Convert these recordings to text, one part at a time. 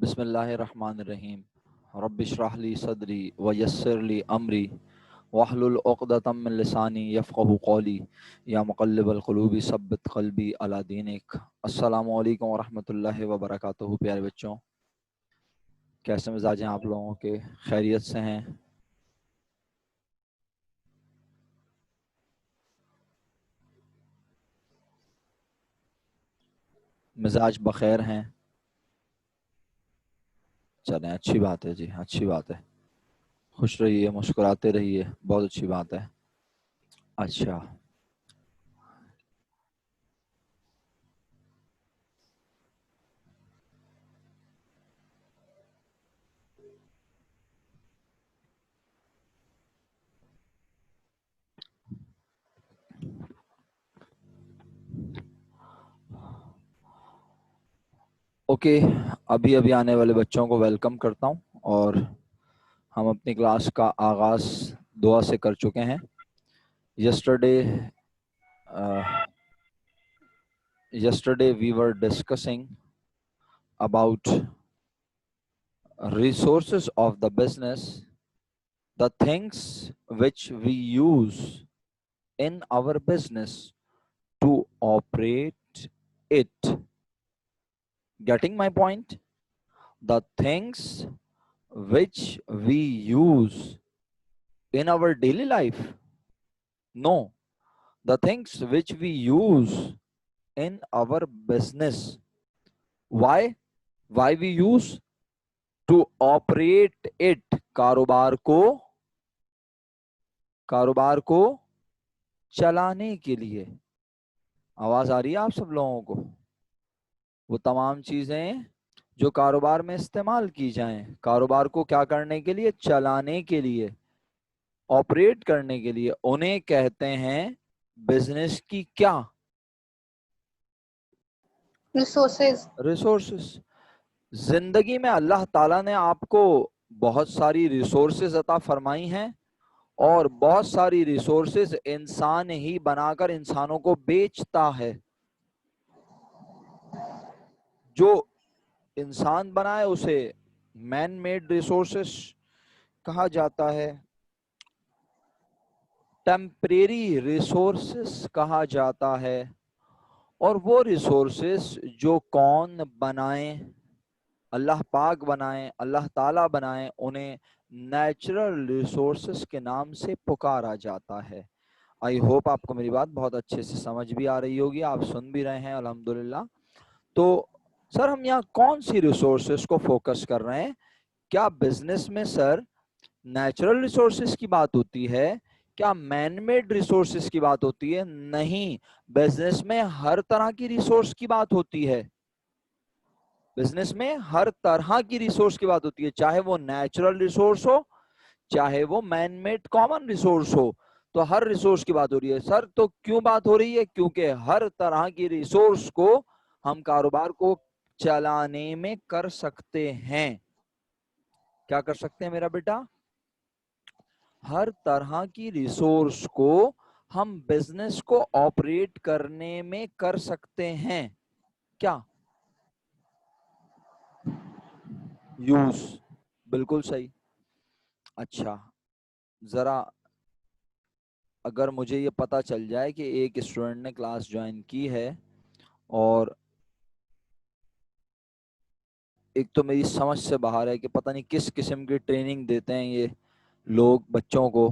بسم اللہ الرحمن الرحیم رب اشرح لی صدری ویسر لی امری واحلل عقدۃ من لسانی یفقہوا قولی یا مقلب القلوب ثبت قلبی علی دینک۔ السلام علیکم ورحمۃ اللہ وبرکاتہ۔ پیارے بچوں، کیسے مزاج ہیں آپ لوگوں کے؟ خیریت سے ہیں؟ مزاج بخیر ہیں؟ چلیں، اچھی بات ہے جی، اچھی بات ہے۔ خوش رہیے، مسکراتے رہیے، بہت اچھی بات ہے۔ اچھا، اوکے، ابھی آنے والے بچوں کو ویلکم کرتا ہوں، اور ہم اپنی کلاس کا آغاز دعا سے کر چکے ہیں۔ Yesterday we were discussing about resources of the business, the things which we use in our business to operate it. Getting my point? The things which we use in our daily life? No, the things which we use in our business. Why we use? To operate it. کاروبار کو چلانے کے لیے۔ آواز آ رہی ہے آپ سب لوگوں کو؟ وہ تمام چیزیں جو کاروبار میں استعمال کی جائیں، کاروبار کو کیا کرنے کے لیے؟ چلانے کے لیے، آپریٹ کرنے کے لیے، انہیں کہتے ہیں بزنس کی کیا؟ ریسورسز۔ زندگی میں اللہ تعالیٰ نے آپ کو بہت ساری ریسورسز عطا فرمائی ہیں، اور بہت ساری ریسورسز انسان ہی بنا کر انسانوں کو بیچتا ہے۔ جو انسان بنائے اسے مین میڈ ریسورسز کہا جاتا ہے، ٹیمپریری ریسورسز کہا جاتا ہے، اور وہ ریسورسز جو کون بنائیں؟ اللہ پاک بنائیں، اللہ تعالیٰ بنائیں، انہیں نیچرل ریسورسز کے نام سے پکارا جاتا ہے۔ آئی ہوپ آپ کو میری بات بہت اچھے سے سمجھ بھی آ رہی ہوگی، آپ سن بھی رہے ہیں الحمدللہ۔ تو سر ہم یہاں کون سی ریسورسز کو فوکس کر رہے ہیں؟ کیا بزنس میں سر نیچرل ریسورسز کی بات ہوتی ہے؟ کیا مین میڈ ریسورسز کی بات ہوتی ہے؟ نہیں، بزنس میں ہر طرح کی ریسورس کی بات ہوتی ہے۔ بزنس میں ہر طرح کی ریسورس کی بات ہوتی ہے، چاہے وہ نیچرل ریسورس ہو، چاہے وہ مین میڈ کامن ریسورس ہو، تو ہر ریسورس کی بات ہو رہی ہے۔ سر تو کیوں بات ہو رہی ہے؟ کیونکہ ہر طرح کی ریسورس کو ہم کاروبار کو چلانے میں کر سکتے ہیں۔ کیا کر سکتے ہیں میرا بیٹا؟ ہر طرح کی ریسورس کو ہم بزنس کو آپریٹ کرنے میں کر سکتے ہیں۔ کیا؟ یوز، بالکل صحیح۔ اچھا، ذرا اگر مجھے یہ پتا چل جائے کہ ایک اسٹوڈنٹ نے کلاس جوائن کی ہے، اور ایک تو میری سمجھ سے باہر ہے کہ پتہ نہیں کس قسم کی ٹریننگ دیتے ہیں یہ لوگ بچوں کو،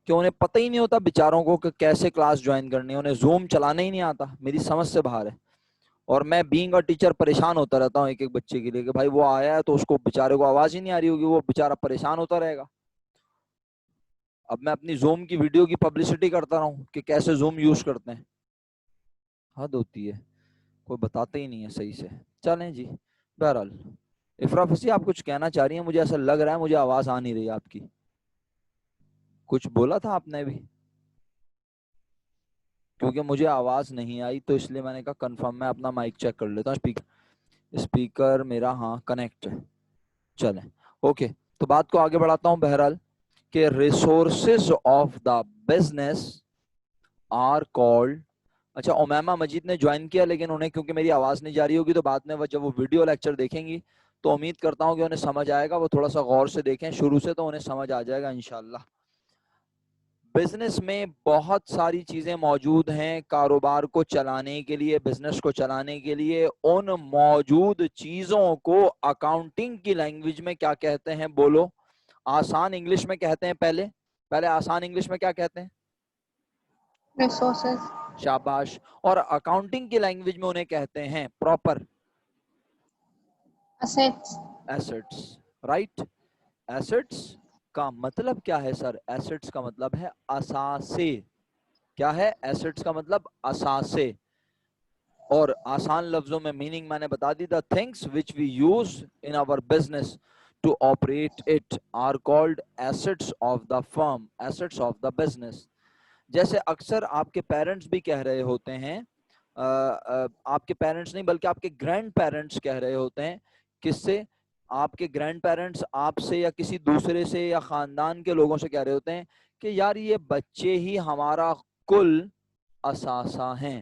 کہ انہیں پتہ ہی نہیں ہوتا بیچاروں کو کہ کیسے کلاس جوائن کرنی ہے، انہیں زوم چلانا ہی نہیں آتا۔ میری سمجھ سے باہر ہے، اور میں بینگ اے ٹیچر پریشان ہوتا رہتا ہوں ایک ایک بچے کے لیے کہ بھائی وہ آیا ہے تو اس کو بیچارے کو آواز ہی نہیں آ رہی ہوگی، وہ بیچارہ پریشان ہوتا رہے گا۔ اب میں اپنی زوم کی ویڈیو کی پبلسٹی کرتا رہا ہوں کہ کیسے زوم یوز کرتے ہیں، حد ہوتی ہے، کوئی بتاتے ہی نہیں ہے صحیح سے۔ چلیں جی، بہرحال افرا فسی آپ کچھ کہنا چاہ رہی ہیں؟ مجھے ایسا لگ رہا ہے مجھے آواز آ نہیں رہی آپ کی۔ کچھ بولا تھا آپ نے بھی؟ کیونکہ مجھے آواز نہیں آئی تو اس لیے میں نے کہا کنفرم میں اپنا مائک چیک کر لیتا ہوں۔ اسپیکر میرا ہاں کنیکٹ ہے۔ چلیں اوکے، تو بات کو آگے بڑھاتا ہوں۔ بہرحال کہ resources of the business are called, اچھا امیمہ مجید نے جوائن کیا، لیکن انہیں کیونکہ میری آواز نہیں جا رہی ہوگی تو بعد میں جب وہ ویڈیو لیکچر دیکھیں گی تو امید کرتا ہوں کہ انہیں سمجھ آئے گا. وہ تھوڑا سا غور سے دیکھیں شروع سے تو انہیں سمجھ آ جائے گا انشاءاللہ. بزنس میں بہت ساری چیزیں موجود ہیں کاروبار کو چلانے کے لیے, بزنس کو چلانے کے لیے. ان موجود چیزوں کو اکاؤنٹنگ کی لینگویج میں کیا کہتے ہیں بولو؟ آسان انگلش میں کہتے ہیں, پہلے آسان انگلش میں کیا کہتے ہیں؟ ریسورسز. شاباش. اور اکاؤنٹنگ کی لینگویج میں انہیں کہتے ہیں proper assets. Assets. Right. Assets کا مطلب کیا ہے سر؟ ایسٹس کا مطلب ہے اثاثے. کیا ہے ایسٹس کا مطلب؟ اثاثے. اور آسان لفظوں میں میننگ میں نے بتا دی. the things which we use in our business to operate it are called assets of the firm, assets of the business. جیسے اکثر آپ کے پیرنٹس بھی کہہ رہے ہوتے ہیں, آپ کے پیرنٹس نہیں بلکہ آپ کے گرینڈ پیرنٹس کہہ رہے ہوتے ہیں. کس سے؟ آپ کے گرینڈ پیرنٹس آپ سے یا کسی دوسرے سے یا خاندان کے لوگوں سے کہہ رہے ہوتے ہیں کہ یار یہ بچے ہی ہمارا کل اثاثہ ہیں,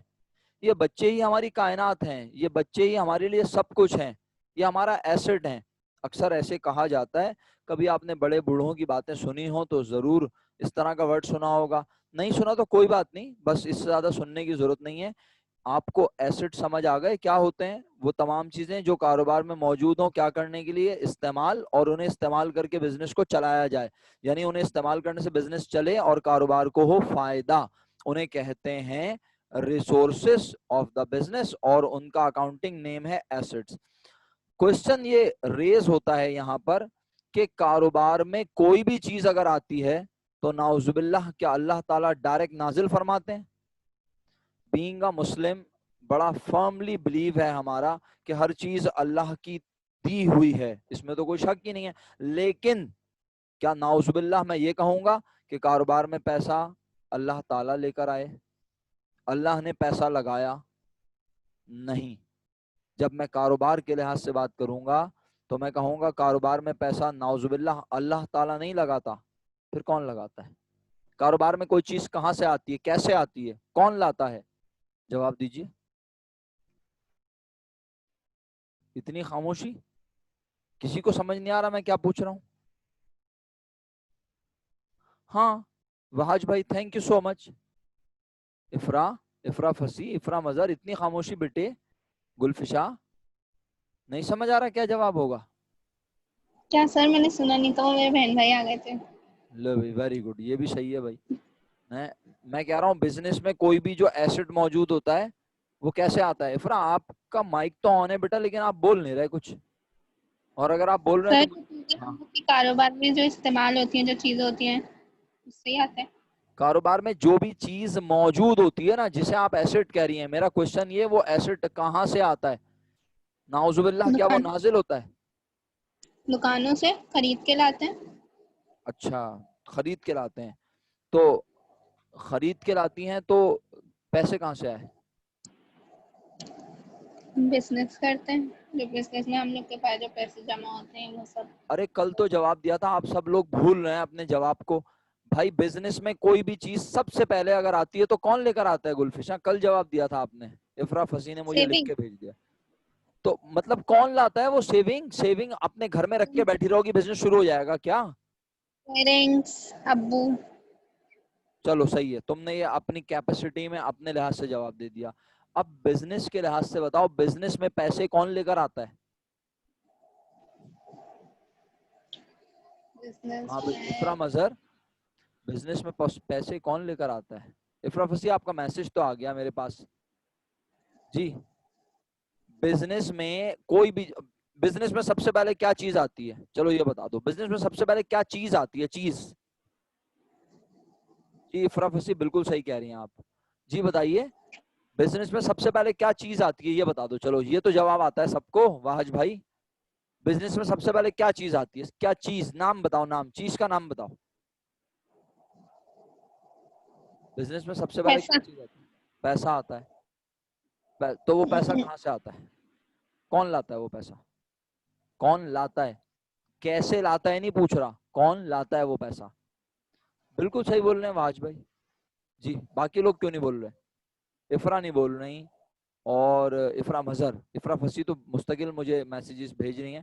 یہ بچے ہی ہماری کائنات ہیں, یہ بچے ہی ہمارے لیے سب کچھ ہیں, یہ ہمارا ایسٹ ہیں. اکثر ایسے کہا جاتا ہے. کبھی آپ نے بڑے بوڑھوں کی باتیں سنی ہوں تو ضرور اس طرح کا ورڈ سنا ہوگا. نہیں سنا تو کوئی بات نہیں, بس اس سے زیادہ سننے کی ضرورت نہیں ہے. آپ کو ایسٹ سمجھ آ گئے کیا ہوتے ہیں؟ وہ تمام چیزیں جو کاروبار میں موجود ہوں, کیا کرنے کے لیے؟ استعمال, اور انہیں استعمال کر کے بزنس کو چلایا جائے. یعنی انہیں استعمال کرنے سے بزنس چلے اور کاروبار کو ہو فائدہ. انہیں کہتے ہیں ریسورسز آف دا بزنس, اور ان کا اکاؤنٹنگ نیم ہے ایسٹس. کوشچن یہ ریز ہوتا ہے یہاں پر کہ کاروبار میں کوئی بھی چیز اگر آتی ہے تو نعوذ باللہ کیا اللہ تعالیٰ ڈائریکٹ نازل فرماتے ہیں؟ بینگ اے مسلم بڑا فرملی بلیو ہے ہمارا کہ ہر چیز اللہ کی دی ہوئی ہے, اس میں تو کوئی شک ہی نہیں ہے. لیکن کیا نعوذ باللہ میں یہ کہوں گا کہ کاروبار میں پیسہ اللہ تعالیٰ لے کر آئے, اللہ نے پیسہ لگایا؟ نہیں. جب میں کاروبار کے لحاظ سے بات کروں گا تو میں کہوں گا کاروبار میں پیسہ نعوذ باللہ اللہ تعالیٰ نہیں لگاتا. پھر کون لگاتا ہے؟ کاروبار میں کوئی چیز کہاں سے آتی ہے, کیسے آتی ہے, کون لاتا ہے؟ جواب دیجیے. اتنی خاموشی, کسی کو سمجھ نہیں آ رہا میں کیا پوچھ رہا ہوں؟ ہاں وحاج بھائی تھینک یو سو مچ. افرا فسی, افرا مظہر, اتنی خاموشی بیٹے. گلفشا نہیں سمجھ آ رہا کیا جواب ہوگا؟ کیا سر میں نے سنا نہیں تھا, میرے بہن بھائی آ گئے تھے. لو بھائی ویری گڈ, یہ بھی صحیح ہے بھائی. میں کہہ رہا ہوں بزنس میں کوئی بھی جو ایسٹ موجود ہوتا ہے وہ کیسے آتا ہے؟ افرا آپ کا مائک تو آن ہے بیٹا لیکن آپ بول نہیں رہے کچھ, اور اگر آپ بول رہے ہیں سر تو ہم ہاں. لوگ کے کاروبار میں جو استعمال ہوتی ہیں, جو چیزیں ہوتی ہیں, اس سے ہی آتا ہے. کاروبار میں جو بھی چیز موجود ہوتی ہے نا جسے آپ ایسٹ کہہ رہی ہیں, میرا کوشچن یہ وہ ایسٹ کہاں سے آتا ہے؟ نعوذ باللہ کیا وہ نازل ہوتا ہے؟ دکانوں سے خرید کے لاتے ہیں. اچھا خرید کے لاتے ہیں, تو خرید کے لاتی ہیں تو پیسے کہاں سے آئے؟ بزنس کرتے ہیں, جو بزنس میں ہم لوگ کے پاس جو پیسے جمع ہوتے ہیں وہ سب. ارے کل تو جواب دیا تھا, آپ سب لوگ بھول رہے ہیں اپنے جواب کو. بھائی بزنس میں کوئی بھی چیز سب سے پہلے اگر آتی ہے تو کون لے کر آتا ہے؟ گلفشا کل جواب دیا تھا آپ نے, افرا فسی نے مجھے لکھ سیونگ. کے بھیج دیا. تو مطلب کون لاتا ہے وہ؟ سیونگ اپنے گھر میں رکھ کے بیٹھی رہو گی, بزنس شروع ہو جائے گا کیا؟ پیرنٹس, ابو. چلو صحیح ہے, تم نے یہ اپنی کیپیسٹی میں اپنے لحاظ سے جواب دے دیا. اب بزنس کے لحاظ سے بتاؤ, بزنس میں پیسے کون لے کر آتا ہے؟ بزنس ہاں افرا میں مظہر, بزنس میں پیسے کون لے کر آتا ہے؟ افرا فسی آپ کا میسج تو آ گیا میرے پاس جی. بزنس میں کوئی بھی, بزنس میں سب سے پہلے کیا چیز آتی ہے؟ چلو یہ بتا دو, بزنس میں سب سے پہلے کیا چیز آتی ہے؟ چیز. جی افرا فسی بالکل صحیح کہہ رہی ہیں آپ, جی بتائیے بزنس میں سب سے پہلے کیا چیز آتی ہے یہ بتا دو. چلو یہ تو جواب آتا ہے سب کو. واحج بھائی بزنس میں سب سے پہلے کیا چیز آتی ہے؟ کیا چیز؟ نام بتاؤ, نام, چیز کا نام بتاؤ. بزنس میں سب سے پہلے پیسہ. کیا چیز آتی ہے؟ پیسہ آتا ہے. تو وہ پیسہ کہاں سے آتا ہے؟ کون لاتا ہے وہ پیسہ؟ کون لاتا ہے؟ کیسے لاتا ہے نہیں پوچھ رہا, کون لاتا ہے وہ پیسہ؟ بالکل صحیح بول رہے ہیں واج بھائی. جی باقی لوگ کیوں نہیں بول رہے؟ افرا نہیں بول رہی, اور افرا مظہر, افرا فسی تو مستقل مجھے میسیجز بھیج رہی ہیں.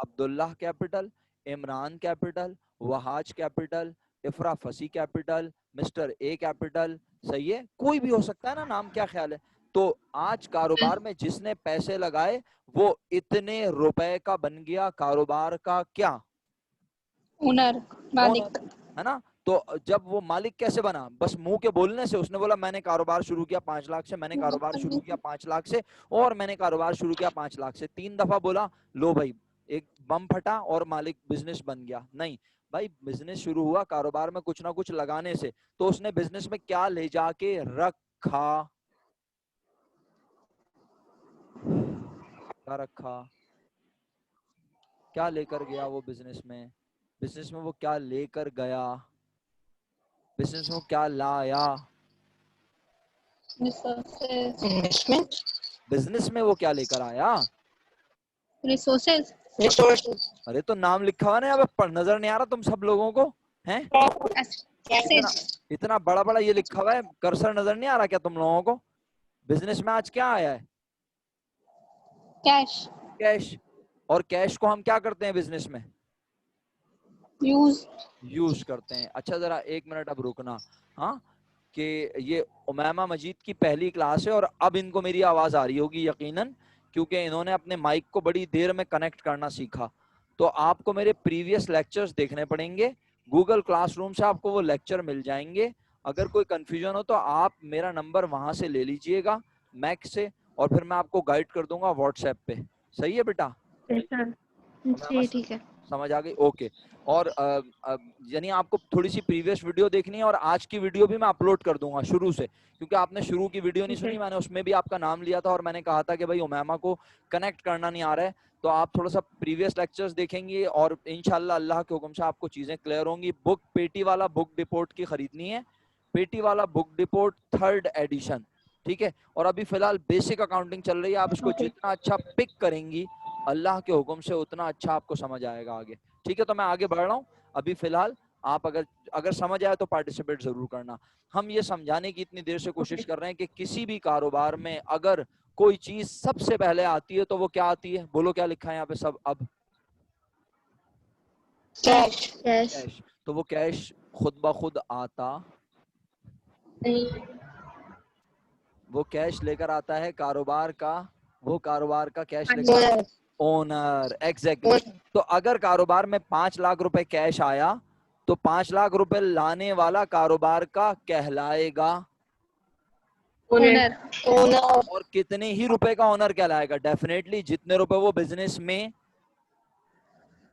عبداللہ capital, Imran capital, Wahaj capital, Afra فسی capital, mister A capital. صحیح ہے, کوئی بھی ہو سکتا ہے نا نام, کیا خیال ہے؟ تو آج کاروبار میں جس نے پیسے لگائے وہ اتنے روپے کا بن گیا کاروبار کا کیا؟ اونر, مالک. اونر, ہے نا. تو جب وہ مالک کیسے بنا؟ بس منہ کے بولنے سے. اس نے بولا میں نے کاروبار شروع کیا 5 لاکھ سے, میں نے کاروبار شروع کیا 5 لاکھ سے, اور میں نے کاروبار شروع کیا 5 لاکھ سے. 3 دفعہ بولا, لو بھائی ایک بم پھٹا اور مالک بزنس بن گیا. نہیں بھائی, بزنس شروع ہوا کاروبار میں کچھ نہ کچھ لگانے سے. تو اس نے بزنس میں کیا لے جا کے رکھا؟ کیا رکھا؟ کیا لے کر گیا وہ بزنس میں؟ بزنس میں وہ کیا لے کر گیا؟ بزنس میں وہ کیا لایا؟ ریسورسز. انویسٹمنٹ, بزنس میں وہ کیا لے کر آیا؟ ریسورسز. ریسورسز, ارے تو نام لکھا ہوا نا, اب نظر نہیں آ رہا تم سب لوگوں کو ہیں؟ اتنا اتنا بڑا بڑا یہ لکھا ہوا ہے, کرسر نظر نہیں آ رہا کیا تم لوگوں کو؟ بزنس میں آج کیا آیا ہے؟ کیش. کیش. اور کیش کو ہم کیا کرتے ہیں بزنس میں؟ یوز کرتے ہیں. اچھا ذرا 1 منٹ اب رکنا, ہاں, کہ یہ امیمہ مجید کی پہلی کلاس ہے اور اب ان کو میری آواز آ رہی ہوگی یقیناً, کیونکہ انہوں نے اپنے مائک کو بڑی دیر میں کنیکٹ کرنا سیکھا. تو آپ کو میرے پریویس لیکچرز دیکھنے پڑیں گے, گوگل کلاس روم سے آپ کو وہ لیکچر مل جائیں گے. اگر کوئی کنفیوژن ہو تو آپ میرا نمبر وہاں سے لے لیجئے گا, میک سے, اور پھر میں آپ کو گائیڈ کر دوں گا واٹس ایپ پہ. صحیح ہے بیٹا؟ جی ٹھیک ہے. سمجھ آ گئی؟ اوکے. اور یعنی آپ کو تھوڑی سی پریویس ویڈیو دیکھنی ہے, اور آج کی ویڈیو بھی میں اپلوڈ کر دوں گا شروع سے, کیونکہ آپ نے شروع کی ویڈیو نہیں سنی. میں نے اس میں بھی آپ کا نام لیا تھا اور میں نے کہا تھا کہ بھائی امیمہ کو کنیکٹ کرنا نہیں آ رہا ہے, تو آپ تھوڑا سا پریویس لیکچرز دیکھیں گے اور انشاءاللہ اللہ کے حکم سے آپ کو چیزیں کلیئر ہوں گی. بک پیٹی والا بک ڈپورٹ کی خریدنی ہے, پیٹی والا بک ڈپورٹ 3rd ایڈیشن, ٹھیک ہے. اور ابھی فی الحال بیسک اکاؤنٹنگ چل رہی ہے, آپ اس کو جتنا اچھا پک کریں گی اللہ کے حکم سے اتنا اچھا آپ کو سمجھ آئے گا آگے, ٹھیک ہے. تو میں آگے بڑھ رہا ہوں. ابھی فی الحال آپ اگر سمجھ آئے تو پارٹیسپیٹ ضرور کرنا. ہم یہ سمجھانے کی اتنی دیر سے کوشش کر رہے ہیں کہ کسی بھی کاروبار میں اگر کوئی چیز سب سے پہلے آتی ہے تو وہ کیا آتی ہے؟ بولو کیا لکھا ہے یہاں پہ سب؟ اب کیش. تو وہ کیش خود بخود آتا, وہ کیش لے کر آتا ہے کاروبار کا, وہ کاروبار کا کیش لے کر اونر. ایگزیکٹلی. تو اگر کاروبار میں 5 لاکھ روپے کیش آیا تو 5 لاکھ روپے لانے والا کاروبار کا کہلائے گا اونر. اور کتنے ہی روپے کا اونر کہلائے گا؟ ڈیفینیٹلی جتنے روپے وہ بزنس میں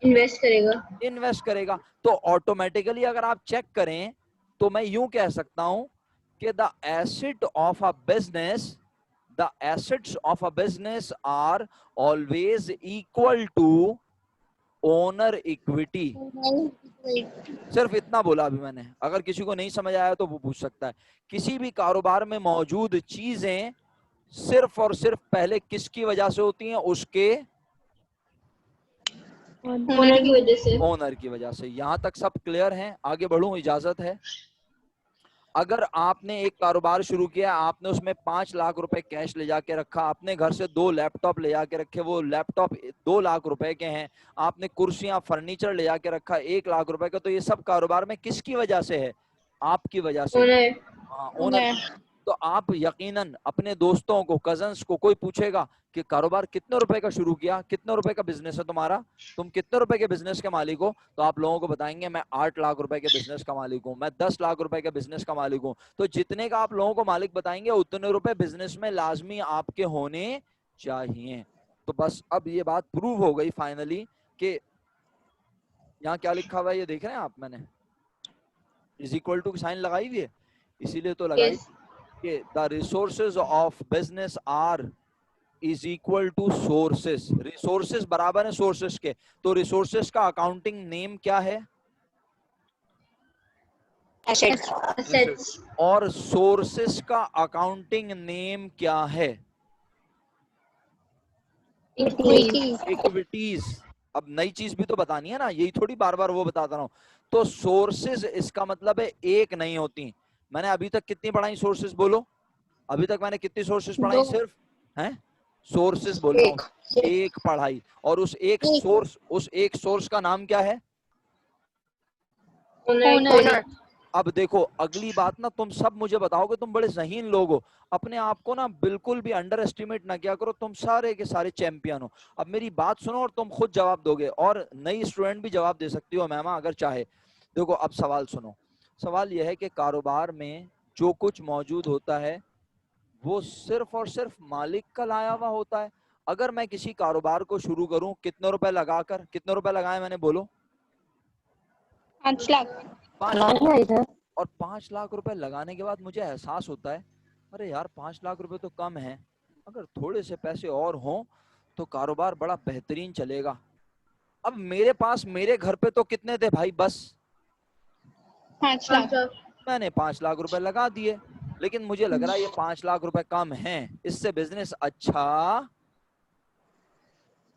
انویسٹ کرے گا. تو آٹومیٹیکلی اگر آپ چیک کریں تو میں یوں کہہ سکتا ہوں کہ the assets of a business are always equal to owner equity. صرف اتنا بولا ابھی میں نے, اگر کسی کو نہیں سمجھ آیا تو وہ پوچھ سکتا ہے. کسی بھی کاروبار میں موجود چیزیں صرف اور صرف پہلے کس کی وجہ سے ہوتی ہیں؟ اس کے اونر کی وجہ سے. یہاں تک سب کلیئر ہیں؟ آگے بڑھوں, اجازت ہے؟ اگر آپ نے ایک کاروبار شروع کیا, آپ نے اس میں 5 لاکھ روپے کیش لے جا کے رکھا, آپ نے گھر سے 2 لیپ ٹاپ لے جا کے رکھے, وہ لیپ ٹاپ 2 لاکھ روپے کے ہیں, آپ نے کرسیاں فرنیچر لے جا کے رکھا 1 لاکھ روپے کا, تو یہ سب کاروبار میں کس کی وجہ سے ہے؟ آپ کی وجہ سے. ہاں, اونر. تو آپ یقیناً اپنے دوستوں کو, کزنس کو, کوئی پوچھے گا کہ کاروبار کتنے روپے کا شروع کیا, کتنے روپے کا بزنس ہے تمہارا, تم کتنے روپے کے بزنس کے مالک ہو, تو آپ لوگوں کو بتائیں گے میں 8 لاکھ روپے کے بزنس کا مالک ہوں, میں 10 لاکھ روپے کے بزنس کا مالک ہوں. تو جتنے کا آپ لوگوں کو مالک بتائیں گے اتنے روپے بزنس میں لازمی آپ کے ہونے چاہیے. تو بس اب یہ بات پروو ہو گئی فائنلی کہ یہاں کیا لکھا ہوا ہے یہ دیکھ رہے ہیں آپ, میں نے از اکول ٹو کی سائن لگائی ہوئی ہے, اسی لیے تو لگائی کہ the resources of business are is equal to sources. Resources برابر ہیں سورسز کے, تو ریسورسز کا اکاؤنٹنگ نیم کیا ہے؟ اور سورسز کا اکاؤنٹنگ نیم کیا ہے؟ ایکویٹیز. اب نئی چیز بھی تو بتانی ہے نا, یہی تھوڑی بار بار وہ بتاتا رہا ہوں. تو سورسز اس کا مطلب ہے ایک نہیں ہوتی. میں نے ابھی تک کتنی پڑھائی سورسز؟ بولو ابھی تک میں نے کتنی سورسز پڑھائی؟ صرف ہیں سورسز بول رہا ہوں، ایک پڑھائی، اور اس ایک سورس کا نام کیا ہے؟ ہنر. اب دیکھو اگلی بات نا، تم سب مجھے بتاؤ گے، تم بڑے ذہین لوگ ہو، اپنے آپ کو نا بالکل بھی انڈر اسٹیمیٹ نہ کیا کرو، تم سارے کے سارے چیمپئن ہو. اب میری بات سنو اور تم خود جواب دو گے، اور نئی اسٹوڈنٹ بھی جواب دے سکتی ہو میما اگر چاہے. دیکھو اب سوال سنو. سوال یہ ہے کہ کاروبار میں جو کچھ موجود ہوتا ہے وہ صرف اور صرف مالک کا لایا ہوا ہوتا ہے. اگر میں کسی کاروبار کو شروع کروں کتنے روپے لگا کر، کتنے روپے لگائے میں نے، بولو؟ 5 لاکھ. 5 لاکھ. اور 5 لاکھ روپے لگانے کے بعد مجھے احساس ہوتا ہے ارے یار 5 لاکھ روپے تو کم ہیں، اگر تھوڑے سے پیسے اور ہوں تو کاروبار بڑا بہترین چلے گا. اب میرے پاس میرے گھر پہ تو کتنے تھے بھائی؟ بس 5 لاکھ. میں نے 5 لاکھ روپے لگا دیے، لیکن مجھے لگ رہا ہے یہ 5 لاکھ روپے کم ہیں، اس سے بزنس اچھا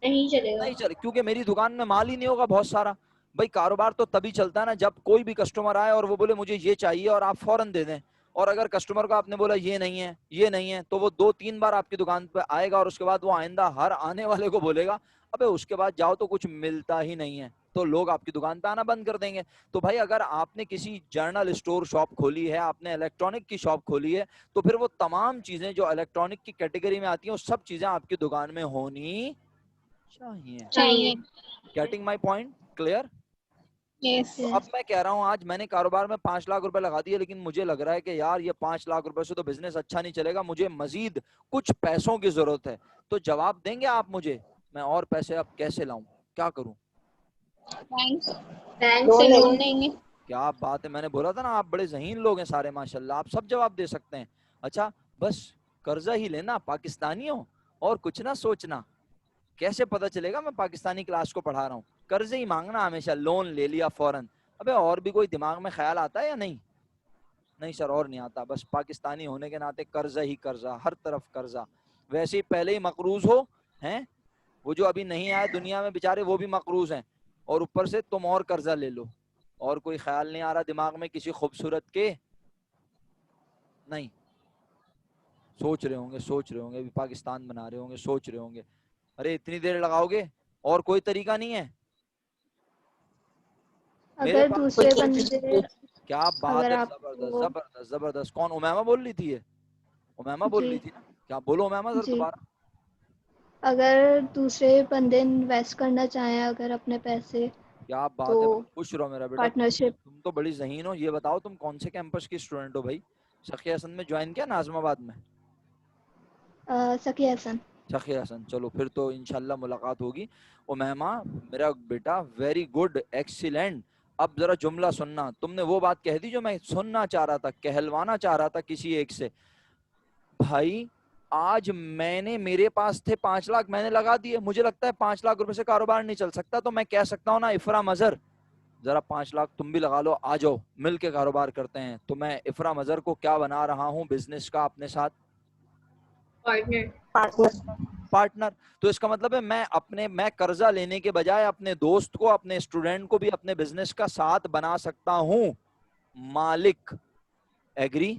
نہیں چلے گا. نہیں چلے، کیونکہ میری دکان میں مال ہی نہیں ہوگا بہت سارا. بھائی کاروبار تو تبھی چلتا ہے نا جب کوئی بھی کسٹمر آئے اور وہ بولے مجھے یہ چاہیے اور آپ فوراً دے دیں. اور اگر کسٹمر کو آپ نے بولا یہ نہیں ہے یہ نہیں ہے، تو وہ 2-3 بار آپ کی دکان پہ آئے گا اور اس کے بعد وہ آئندہ ہر آنے والے کو بولے گا ابے اس کے بعد جاؤ تو کچھ ملتا ہی نہیں ہے، تو لوگ آپ کی دکان پہ آنا بند کر دیں گے. تو بھائی اگر آپ نے کسی جرنل اسٹور شاپ کھولی ہے، آپ نے الیکٹرانک کی شاپ کھولی ہے، تو پھر وہ تمام چیزیں جو الیکٹرانک کی کیٹیگری میں آتی ہیں وہ سب چیزیں آپ کی دکان میں ہونی چاہیے. Getting my point? کلیئر؟ یس. تو اب میں کہہ رہا ہوں آج میں نے کاروبار میں 5 لاکھ روپے لگا دیے، لیکن مجھے لگ رہا ہے کہ یار یہ 5 لاکھ روپے سے تو بزنس اچھا نہیں چلے گا، مجھے مزید کچھ پیسوں کی ضرورت ہے. تو جواب دیں گے آپ مجھے میں اور پیسے اب کیسے لاؤں، کیا کروں؟ بینک سے لون لیں گے. کیا بات ہے، میں نے بولا تھا نا آپ بڑے ذہین لوگ ہیں سارے ماشاءاللہ، آپ سب جواب دے سکتے ہیں. اچھا بس قرضہ ہی لینا، پاکستانی ہو اور کچھ نہ سوچنا. کیسے پتا چلے گا میں پاکستانی کلاس کو پڑھا رہا ہوں؟ قرضے ہی مانگنا ہمیشہ، لون لے لیا فوراً. ابے اور بھی کوئی دماغ میں خیال آتا ہے یا نہیں؟ نہیں سر اور نہیں آتا، بس پاکستانی ہونے کے ناطے قرضہ ہی قرضہ، ہر طرف قرضہ. ویسے ہی پہلے ہی مقروض ہو ہیں، وہ جو ابھی نہیں آئے دنیا میں بیچارے وہ بھی مقروض ہیں، اور اوپر سے تم اور قرضہ لے لو. اور کوئی خیال نہیں آ رہا دماغ میں کسی خوبصورت کے؟ نہیں. سوچ رہے ہوں گے ابھی پاکستان بنا رہے ہوں گے، سوچ رہے ہوں گے ارے اتنی دیر لگاؤ گے، اور کوئی طریقہ نہیں ہے میرے اگر پاس؟ دوسرے بندے کیا بات اگر ہے، آپ زبردست کو زبردست زبردست. کون؟ امیمہ بول رہی تھی؟ یہ امیمہ بول جی رہی تھی نا؟ کیا بولو امیمہ ذرا جی دوبارہ. اگر دوسرے بندے انویسٹ کرنا چاہیں اگر اپنے پیسے، کیا تو بات ہے بھائی، خوش رہو میرا بیٹا. پارٹنرشپ. تم تو بڑی ذہین ہو. یہ بتاؤ تم کون سے کیمپس کی اسٹوڈنٹ ہو بھائی؟ سخی حسن میں جوائن کیا، ناظم آباد میں؟ سکی حسن. سخی حسن، چلو پھر تو انشاءاللہ ملاقات ہوگی. امیمہ میرا بیٹا ویری گڈ، ایکسیلنٹ. اب ذرا جملہ سننا، تم نے وہ بات کہہ دی جو میں سننا چاہ رہا تھا، کہلوانا چاہ رہا تھا کسی ایک سے. بھائی آج میں نے، میرے پاس تھے 5 لاکھ میں نے لگا دیے. مجھے لگتا ہے 5 لاکھ روپے سے کاروبار نہیں چل سکتا، تو میں کہہ سکتا ہوں نا افرا مظہر ذرا 5 لاکھ تم بھی لگا لو، آ جاؤ مل کے کاروبار کرتے ہیں. تو میں افرا مظہر کو کیا بنا رہا ہوں بزنس کا اپنے ساتھ؟ پارٹنر. تو اس کا مطلب ہے میں قرضہ لینے کے بجائے اپنے دوست کو، اپنے اسٹوڈنٹ کو بھی اپنے بزنس کا ساتھ بنا سکتا ہوں، مالک. ایگری؟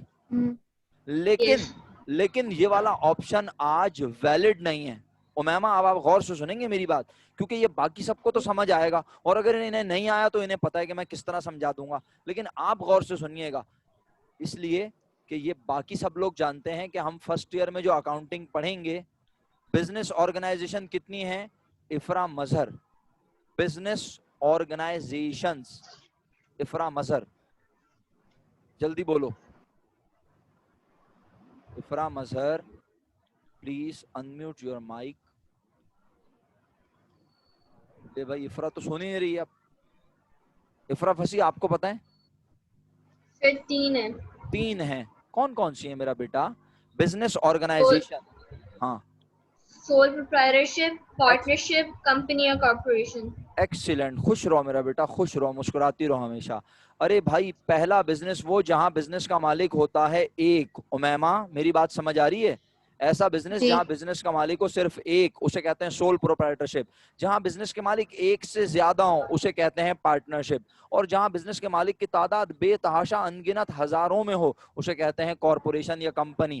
لیکن یہ والا آپشن آج ویلڈ نہیں ہے. امیمہ اب آپ غور سے سنیں گے میری بات، کیونکہ یہ باقی سب کو تو سمجھ آئے گا، اور اگر انہیں نہیں آیا تو انہیں پتا ہے کہ میں کس طرح سمجھا دوں گا. لیکن آپ غور سے سنیے گا، اس لیے کہ یہ باقی سب لوگ جانتے ہیں کہ ہم فرسٹ ایئر میں جو اکاؤنٹنگ پڑھیں گے، بزنس آرگنائزیشن کتنی ہے؟ افرا مظہر. بزنس آرگنائزیشنز افرا مظہر. جلدی بولو افرا مظہر، پلیز انمیوٹ یور مائک. اے بھائی افرا تو سونی نہیں رہی. اب افرا پھنسی، آپ کو پتہ ہے؟ 3 ہیں. کون کون سی ہیں میرا بیٹا؟ بزنس آرگنائزیشن، ہاں. سول پروپرائٹرشپ، پارٹنرشپ، کمپنی یا کارپوریشن. ایکسیلنٹ. خوش رہو میرا بیٹا، خوش رہو، مسکراتی رہو ہمیشہ. ارے بھائی پہلا بزنس وہ جہاں بزنس کا مالک ہوتا ہے ایک. امیمہ میری بات سمجھ آ رہی ہے؟ ایسا بزنس جی جہاں بزنس کا مالک ہو صرف ایک، اسے کہتے ہیں سول پروپرائٹرشپ. جہاں بزنس کے مالک ایک سے زیادہ ہوں اسے کہتے ہیں پارٹنرشپ. اور جہاں بزنس کے مالک کی تعداد بے تحاشا انگنت ہزاروں میں ہو اسے کہتے ہیں کارپوریشن یا کمپنی.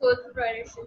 Sole proprietorship.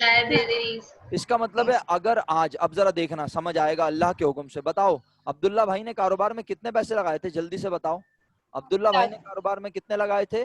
liabilities, اس کا مطلب ہے اگر آج، اب ذرا دیکھنا سمجھ آئے گا اللہ کے حکم سے. بتاؤ عبداللہ بھائی نے کاروبار میں کتنے پیسے لگائے تھے؟ جلدی سے بتاؤ. عبداللہ بھائی نے کاروبار میں کتنے لگائے تھے؟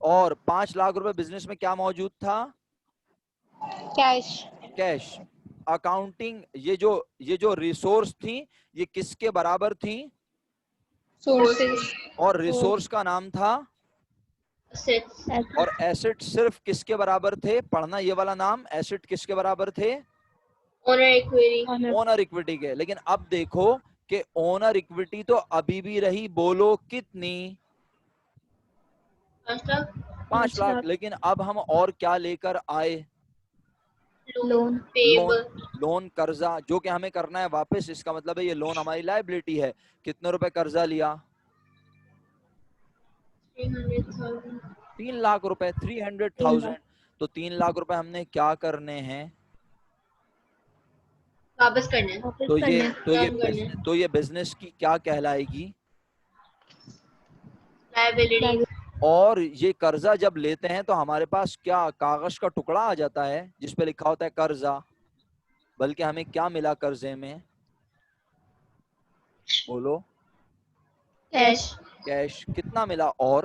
اور 5 لاکھ روپے بزنس میں کیا موجود تھا؟ کیش. کیش. اکاؤنٹنگ، یہ جو ریسورس تھی یہ کس کے برابر تھی؟ سورسز. اور ریسورس کا نام تھا. assets, اور ایسٹ صرف کس کے برابر تھے؟ پڑھنا یہ والا نام. ایسٹ کس کے برابر تھے؟ owner equity, اونر اکویٹی کے. لیکن اب دیکھو کہ اونر اکویٹی تو ابھی بھی رہی، بولو کتنی؟ 5 lakh, 5 لاکھ. لیکن اب ہم اور کیا لے کر آئے؟ loan, payable, لون، قرضہ، جو کہ ہمیں کرنا ہے واپس. اس کا مطلب ہے یہ لون ہماری لائبلٹی ہے. کتنے روپے قرضہ لیا؟ 300,000, 3 لاکھ روپے. 300,000. تو 3 لاکھ روپے ہم نے کیا کرنے ہیں؟ واپس کرنے, تو یہ بزنس کی کیا کہلائے گی؟ liabilities, اور یہ قرضہ جب لیتے ہیں تو ہمارے پاس کیا کاغذ کا ٹکڑا آ جاتا ہے جس پہ لکھا ہوتا ہے قرضہ؟ بلکہ ہمیں کیا ملا قرضے میں؟ بولو. cash, cash. کتنا ملا؟ اور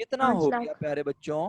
کتنا ہو گیا پیارے بچوں؟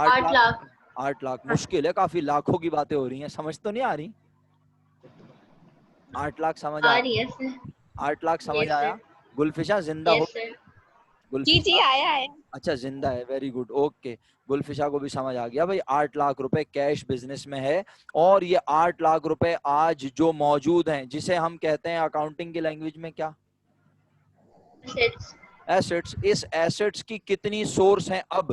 8 lakh, 8 لاکھ. مشکل ہے کافی، لاکھوں کی باتیں ہو رہی ہیں، سمجھ تو نہیں آ رہی. 8 لاکھ سمجھ آ آیا؟ رہی ہے sir, 8 لاکھ سمجھ Yes, آیا؟ sir. گلفشا زندہ ہو؟ yes sir, جی جی گلفشا آیا ہے. اچھا زندہ ہے، ویری گڈ. اوکے. گلفشا کو بھی سمجھ آ گیا بھائی. 8 لاکھ روپے کیش بزنس میں ہے. اور یہ 8 لاکھ روپے آج جو موجود ہیں جسے ہم کہتے ہیں اکاؤنٹنگ کی لینگویج میں کیا؟ assets, assets. اس ایسٹس کی کتنی سورس ہیں اب؟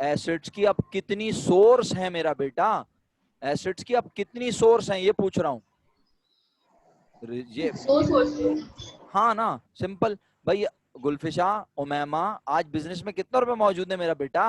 ایسٹس کی اب کتنی سورس ہیں میرا بیٹا؟ ایسٹس کی اب کتنی سورس ہیں یہ پوچھ رہا ہوں. یہ 2 sources, ہاں نا، سمپل بھائی. گلفشا، امیمہ، آج بزنس میں کتنے روپے موجود ہیں میرا بیٹا؟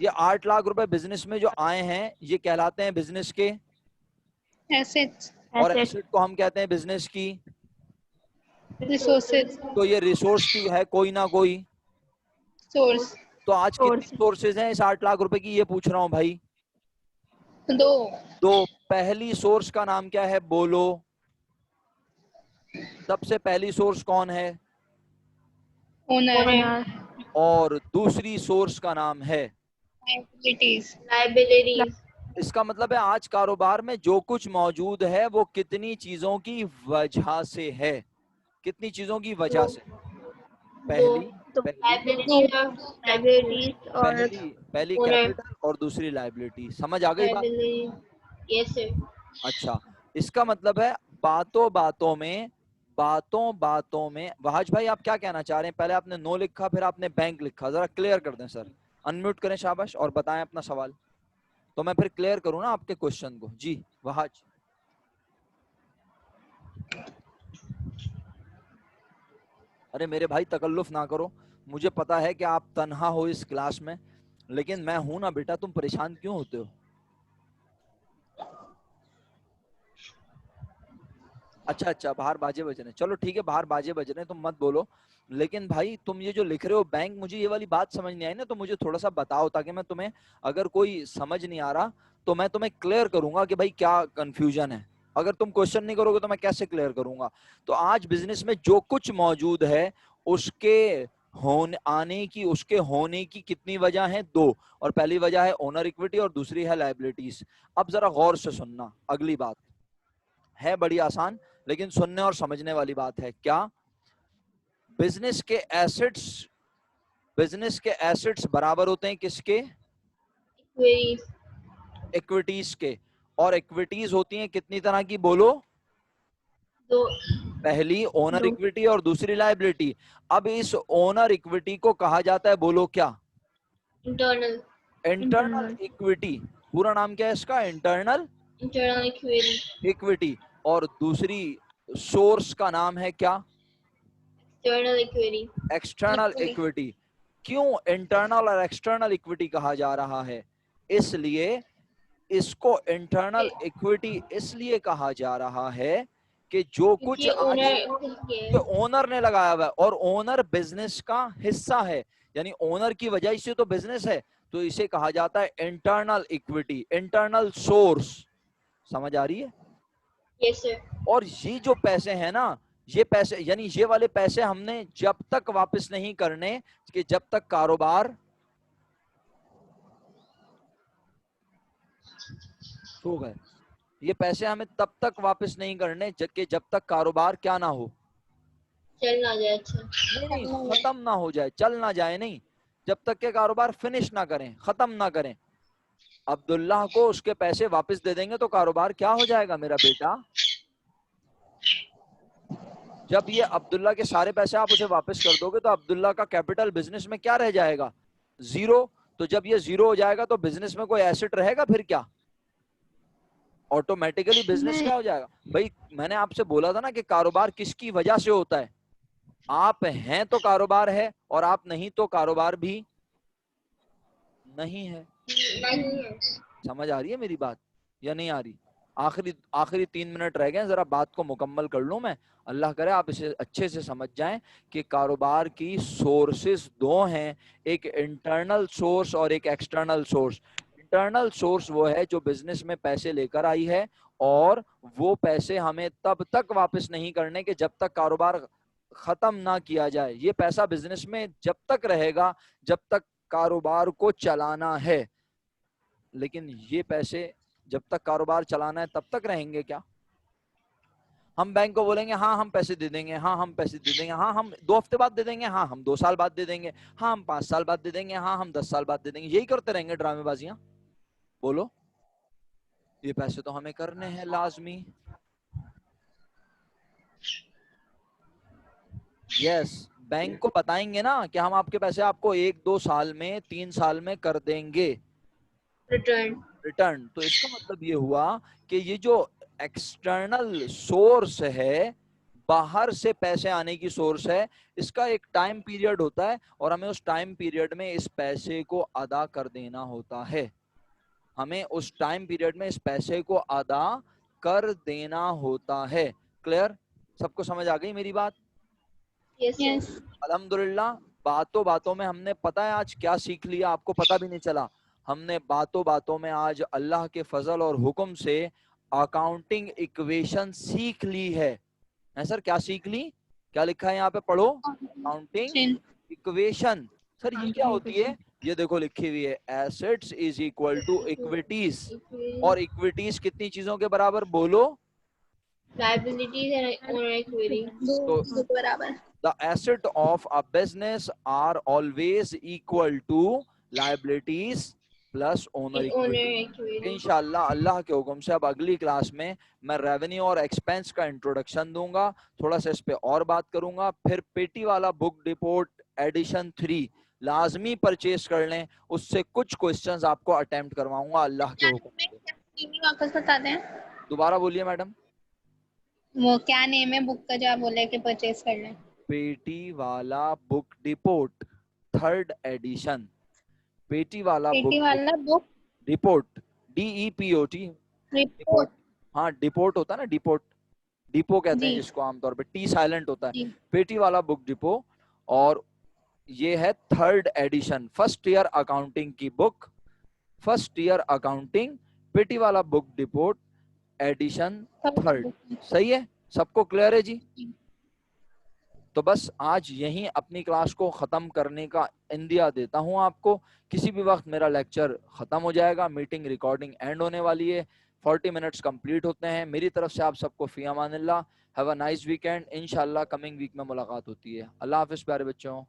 یہ 8 لاکھ روپے بزنس میں جو آئے ہیں یہ کہلاتے ہیں بزنس کے. ایسٹس. اور ایسٹ کو ہم کہتے ہیں بزنس کی. ریسورسز. تو یہ ریسورس کی ہے کوئی نہ کوئی. سورس. تو آج کتنی سورسز ہیں اس 8 لاکھ روپے کی یہ پوچھ رہا ہوں بھائی. 2. پہلی سورس کا نام کیا ہے؟ بولو. سب سے پہلی سورس کون ہے؟ اونر. اور دوسری سورس کا نام ہے liabilities, اس کا مطلب ہے آج کاروبار میں جو کچھ موجود ہے وہ کتنی چیزوں کی وجہ سے ہے؟ کتنی چیزوں کی وجہ سے؟ پہلی liabilities اور پہلی owner, کیپٹل اور دوسری لائبلٹی. سمجھ آ گئی بات؟ liability, yes sir, اچھا. اس کا مطلب ہے باتوں باتوں میں وحاج بھائی آپ کیا کہنا چاہ رہے ہیں؟ پہلے آپ نے نو لکھا، پھر آپ نے بینک لکھا. ذرا کلیئر کر دیں سر. انمیوٹ کریں شاباش اور بتائیں اپنا سوال، تو میں پھر کلیئر کروں نا آپ کے کوشچن کو. جی وحاج. ارے میرے بھائی تکلف نہ کرو، مجھے پتا ہے کہ آپ تنہا ہو اس کلاس میں، لیکن میں ہوں نا بیٹا. تم پریشان کیوں ہوتے ہو؟ اچھا باہر باجے بج رہے ہیں، چلو ٹھیک ہے باہر باجے بج رہے ہیں تم مت بولو. لیکن بھائی تم یہ جو لکھ رہے ہو بینک، مجھے یہ والی بات سمجھ نہیں آئی نا، تو مجھے تھوڑا سا بتاؤ تاکہ میں تمہیں، اگر کوئی سمجھ نہیں آ رہا تو میں تمہیں کلیئر کروں گا کہ بھائی کیا کنفیوژن ہے. اگر تم کوشچن نہیں کرو گے تو میں کیسے کلیئر کروں گا؟ تو آج بزنس میں جو کچھ موجود ہے اس کے آنے کی، اس کے ہونے کی کتنی وجہ ہیں؟ 2. اور پہلی وجہ ہے اونر اکویٹی اور دوسری ہے لائبلٹیز. اب ذرا غور سے سننا، اگلی بات ہے بڑی آسان لیکن سننے اور سمجھنے والی بات ہے. کیا؟ بزنس کے ایسٹس برابر ہوتے ہیں کس کے؟ equities, ایکویٹیز کے. اور ایکویٹیز ہوتی ہیں کتنی طرح کی؟ بولو. 2, پہلی اونر اکویٹی اور دوسری لائبلٹی. اب اس اونر اکویٹی کو کہا جاتا ہے، بولو کیا؟ internal, internal equity. پورا نام کیا ہے اس کا؟ Internal equity, equity. اور دوسری سورس کا نام ہے کیا؟ external equity, external equity. کیوں انٹرنل اور ایکسٹرنل اکویٹی کہا جا رہا ہے؟ اس لیے اس کو انٹرنل اکویٹی اس لیے کہا جا رہا ہے کہ جو کچھ کیونکہ آج اونر نے لگایا ہوا ہے، اور اونر بزنس کا حصہ ہے، یعنی اونر کی وجہ سے تو بزنس ہے، تو اسے کہا جاتا ہے انٹرنل اکویٹی، انٹرنل سورس. سمجھ آ رہی ہے؟ یس سر. اور یہ جو پیسے ہیں نا، یہ پیسے یعنی یہ والے پیسے ہم نے جب تک واپس نہیں کرنے کہ جب تک کاروبار ہو گئے. یہ پیسے ہمیں تب تک واپس نہیں کرنے کہ جب تک کاروبار کیا نہ ہو، چل نہ جائے. اچھا نہیں ختم نہ ہو جائے، چل نہ جائے نہیں، جب تک کہ کاروبار فنش نہ کریں، ختم نہ کریں. عبداللہ کو اس کے پیسے واپس دے دیں گے تو کاروبار کیا ہو جائے گا میرا بیٹا؟ جب یہ عبداللہ کے سارے پیسے آپ اسے واپس کر دو گے تو عبداللہ کا کیپٹل بزنس میں کیا رہ جائے گا؟ زیرو. تو جب یہ زیرو ہو جائے گا تو بزنس میں کوئی ایسٹ رہے گا پھر کیا؟ آٹومیٹیکلی بزنس کیا ہو جائے گا؟ بھائی میں نے آپ سے بولا تھا نا کہ کاروبار کس کی وجہ سے ہوتا ہے. آپ ہیں تو کاروبار ہے، اور آپ نہیں تو کاروبار بھی نہیں ہے. سمجھ آ رہی ہے میری بات یا نہیں آ رہی؟ آخری 3 منٹ رہ گئے، ذرا بات کو مکمل کر لوں میں. اللہ کرے آپ اسے اچھے سے سمجھ جائیں کہ کاروبار کی سورسز 2 ہیں، ایک انٹرنل سورس اور ایک ایکسٹرنل سورس. انٹرنل سورس وہ ہے جو بزنس میں پیسے لے کر آئی ہے، اور وہ پیسے ہمیں تب تک واپس نہیں کرنے کہ جب تک کاروبار ختم نہ کیا جائے. یہ پیسہ بزنس میں جب تک رہے گا جب تک کاروبار کو چلانا ہے، لیکن یہ پیسے جب تک کاروبار چلانا ہے تب تک رہیں گے کیا؟ ہم بینک کو بولیں گے ہاں ہم پیسے دے دیں گے، ہاں ہم پیسے دے دیں گے، ہاں ہم 2 ہفتے بعد دے دیں گے، ہاں ہم 2 سال بعد دے دیں گے، ہاں ہم 5 سال بعد دے دیں گے، ہاں ہم 10 سال بعد دے دیں گے. یہی کرتے رہیں گے ڈرامے بازیاں. بولو، یہ پیسے تو ہمیں کرنے ہیں لازمی. یس بینک کو بتائیں گے نا کہ ہم آپ کے پیسے آپ کو 1-2 سال میں 3 سال میں کر دیں گے ریٹرن. تو اس کا مطلب یہ ہوا کہ یہ جو ایکسٹرنل سورس ہے، باہر سے پیسے آنے کی سورس ہے، اس کا ایک ٹائم پیریڈ ہوتا ہے، اور ہمیں اس ٹائم پیریڈ میں اس پیسے کو ادا کر دینا ہوتا ہے. ہمیں اس ٹائم پیریڈ میں اس پیسے کو ادا کر دینا ہوتا ہے. کلیئر؟ سب کو سمجھ آ گئی میری بات؟ یس. الحمدللہ. باتوں میں ہم نے پتہ ہے آج کیا سیکھ لیا، آپ کو پتہ بھی نہیں چلا. ہم نے باتوں میں آج اللہ کے فضل اور حکم سے اکاؤنٹنگ ایکویشن سیکھ لی ہے. سر کیا سیکھ لی؟ کیا لکھا ہے یہاں پہ پڑھو، اکاؤنٹنگ ایکویشن. سر یہ کیا ہوتی ہے؟ یہ دیکھو لکھی ہوئی ہے assets is equal to equities. اور اکویٹیز کتنی چیزوں کے برابر بولو؟ liabilities and owner equity. تو دو برابر. the asset of a business are always equal to liabilities plus owner equity. انشاءاللہ اللہ کے حکم سے اب اگلی کلاس میں ریونیو اور ایکسپینس کا انٹروڈکشن دوں گا، تھوڑا سا اس پہ اور بات کروں گا. پھر پیٹی والا بک ڈپورٹ ایڈیشن 3 لازمی پرچیز کر لیں، اس سے کچھ کوسچنز آپ کو اٹیمپٹ کرواؤں گا اللہ کے حکم سے. واپس بتا دیں. دوبارہ بولیے میڈم. وہ کیا نیم ہے بک کا جو آپ بولے کہ پرچیز کر لیں؟ پیٹی والا بک ڈپورٹ 3rd ایڈیشن. پیٹی والا پیٹی بک والا بک ڈپورٹ DEPOT. رپورٹ. ہاں ڈپورٹ ہوتا ہے نا، ڈپو کہتے ہیں جی جس کو عام طور پہ، ٹی سائلنٹ ہوتا ہے. جی. پیٹی والا بک ڈپو، اور یہ ہے 3rd edition, first year accounting کی بک. فرسٹ ایئر اکاؤنٹنگ پیٹی والا بک ڈپورٹ ایڈیشن 3rd. صحیح ہے؟ سب کو کلیئر ہے جی؟ تو بس آج یہیں اپنی کلاس کو ختم کرنے کا اندیا دیتا ہوں آپ کو. کسی بھی وقت میرا لیکچر ختم ہو جائے گا، میٹنگ ریکارڈنگ اینڈ ہونے والی ہے، 40 منٹس کمپلیٹ ہوتے ہیں. میری طرف سے آپ سب کو فی Aman Ullah, have a nice weekend. انشاءاللہ کمنگ ویک میں ملاقات ہوتی ہے. اللہ حافظ پیارے بچوں.